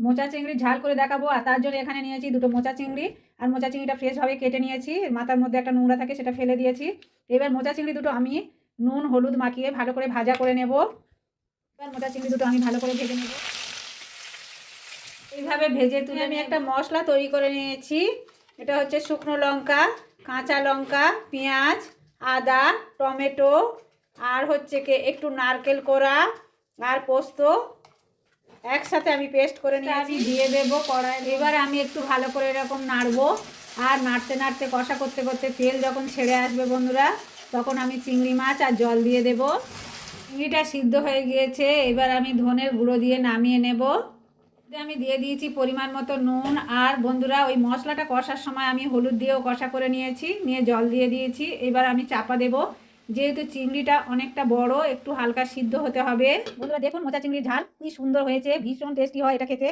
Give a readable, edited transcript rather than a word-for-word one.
মোচা চিংড়ি ঝাল করে দেখাবো। আর তার জন্য এখানে নিয়েছি দুটো মোচা চিংড়ি। আর মোচা চিংড়িটা ফ্রেশভাবে কেটে নিয়েছি, মাথার মধ্যে একটা নোংরা থাকে সেটা ফেলে দিয়েছি। এবার মোচা চিংড়ি দুটো আমি নুন হলুদ মাখিয়ে ভালো করে ভাজা করে নেব। এবার মোচা চিংড়ি দুটো আমি ভালো করে ভেজে নেব। এইভাবে ভেজে তুলে আমি একটা মশলা তৈরি করে নিয়েছি। এটা হচ্ছে শুকনো লঙ্কা, কাঁচা লঙ্কা, পেঁয়াজ, আদা, টমেটো, আর হচ্ছে একটু নারকেল কোড়া আর পোস্ত একসাথে আমি পেস্ট করে নিয়েছি, দিয়ে দেবো কড়াই। এবার আমি একটু ভালো করে এরকম নাড়বো। আর নাড়তে নাড়তে কষা করতে করতে তেল যখন ছেড়ে আসবে বন্ধুরা, তখন আমি চিংড়ি মাছ আর জল দিয়ে দেব। চিংড়িটা সিদ্ধ হয়ে গিয়েছে, এবার আমি ধনের গুঁড়ো দিয়ে নামিয়ে নেব। আমি দিয়ে দিয়েছি পরিমাণ মতো নুন। আর বন্ধুরা ওই মশলাটা কষার সময় আমি হলুদ দিয়েও কষা করে নিয়েছি, নিয়ে জল দিয়ে দিয়েছি। এবার আমি চাপা দেব, যেহেতু চিংড়িটা অনেকটা বড়, একটু হালকা সিদ্ধ হতে হবে। বন্ধুরা দেখুন মোচা চিংড়ির ঝাল কি সুন্দর হয়েছে, ভীষণ টেস্টি হয় এটা খেতে।